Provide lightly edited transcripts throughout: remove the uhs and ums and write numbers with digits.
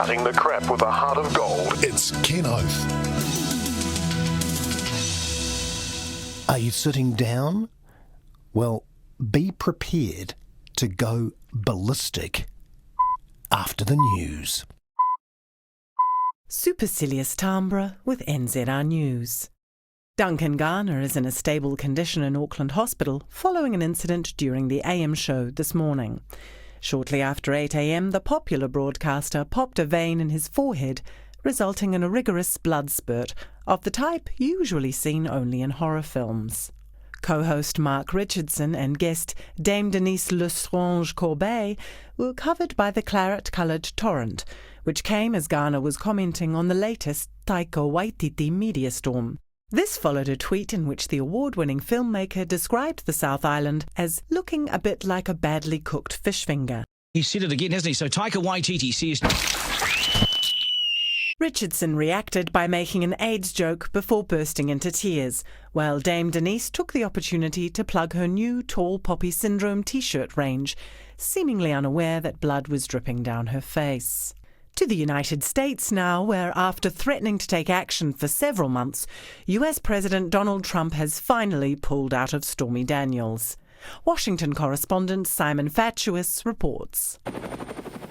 Cutting the crap with a heart of gold. It's Ken Oath. Are you sitting down? Well, be prepared to go ballistic after the news. Supercilious timbre with NZR News. Duncan Garner is in a stable condition in Auckland Hospital following an incident during the AM show this morning. Shortly after 8 a.m, the popular broadcaster popped a vein in his forehead, resulting in a rigorous blood spurt of the type usually seen only in horror films. Co-host Mark Richardson and guest Dame Denise Lestrange-Corbeil were covered by the claret-coloured torrent, which came as Garner was commenting on the latest Taika Waititi media storm. This followed a tweet in which the award-winning filmmaker described the South Island as looking a bit like a badly cooked fish finger. He said it again, hasn't he? So Taika Waititi says... Richardson reacted by making an AIDS joke before bursting into tears, while Dame Denise took the opportunity to plug her new Tall Poppy Syndrome t-shirt range, seemingly unaware that blood was dripping down her face. To the United States now, where after threatening to take action for several months, US President Donald Trump has finally pulled out of Stormy Daniels. Washington correspondent Simon Fatuous reports.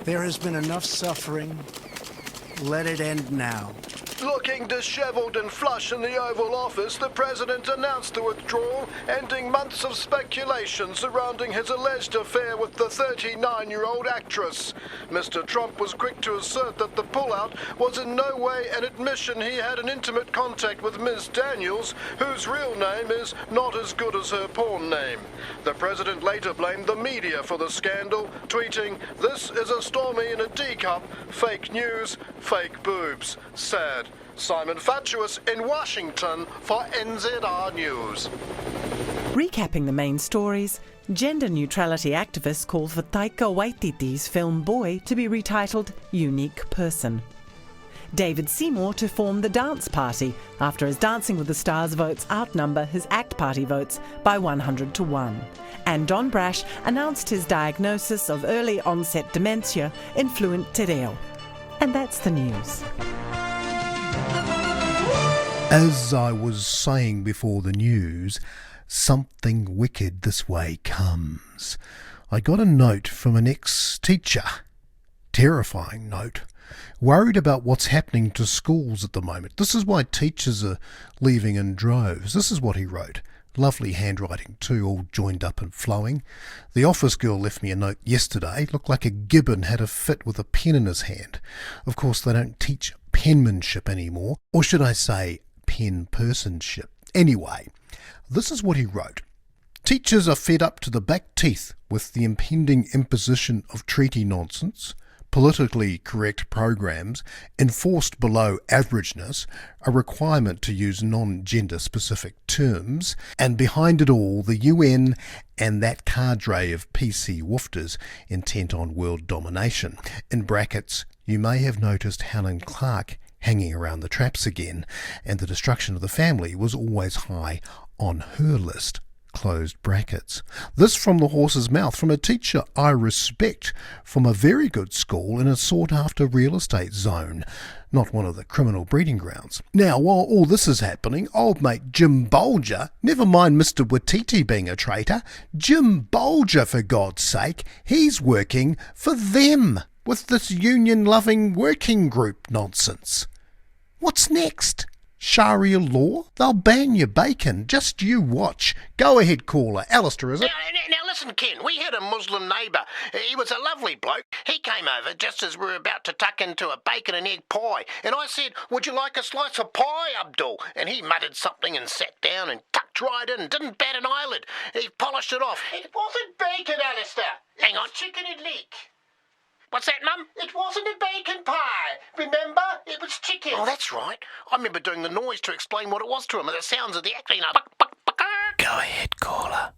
There has been enough suffering. Let it end now. Looking dishevelled and flush in the Oval Office, the President announced the withdrawal, ending months of speculation surrounding his alleged affair with the 39-year-old actress. Mr. Trump was quick to assert that the pullout was in no way an admission he had an intimate contact with Ms. Daniels, whose real name is not as good as her porn name. The President later blamed the media for the scandal, tweeting, "This is a Stormy in a D-cup, fake news, fake boobs. Sad." Simon Fatuous in Washington for NZR News. Recapping the main stories, gender neutrality activists call for Taika Waititi's film Boy to be retitled Unique Person. David Seymour to form the Dance Party after his Dancing with the Stars votes outnumber his ACT Party votes by 100 to 1. And Don Brash announced his diagnosis of early onset dementia in fluent te reo. And that's the news. As I was saying before the news, something wicked this way comes. I got a note from an ex-teacher. Terrifying note. Worried about what's happening to schools at the moment. This is why teachers are leaving in droves. This is what he wrote. Lovely handwriting too, all joined up and flowing. The office girl left me a note yesterday. Looked like a gibbon had a fit with a pen in his hand. Of course, they don't teach penmanship anymore. Or should I say, pen-personship. Anyway, this is what he wrote. Teachers are fed up to the back teeth with the impending imposition of treaty nonsense, politically correct programs, enforced below averageness, a requirement to use non-gender specific terms, and behind it all the UN and that cadre of PC woofters intent on world domination. In brackets, you may have noticed Helen Clark hanging around the traps again, and the destruction of the family was always high on her list. Closed brackets. This from the horse's mouth, from a teacher I respect, from a very good school in a sought-after real estate zone, not one of the criminal breeding grounds. Now, while all this is happening, old mate Jim Bolger, never mind Mr. Watiti being a traitor, Jim Bolger, for God's sake, he's working for them with this union-loving working group nonsense. What's next? Sharia law? They'll ban your bacon. Just you watch. Go ahead, caller. Alistair, is it? Now listen, Ken, we had a Muslim neighbour. He was a lovely bloke. He came over just as we were about to tuck into a bacon and egg pie. And I said, "Would you like a slice of pie, Abdul?" And he muttered something and sat down and tucked right in and didn't bat an eyelid. He polished it off. "It wasn't bacon, Alistair. Hang on. Chicken and leek." "What's that, Mum?" "It wasn't a bacon pie. Remember? It was chicken." "Oh, that's right. I remember doing the noise to explain what it was to him, and the sounds of the acting. Go ahead, caller.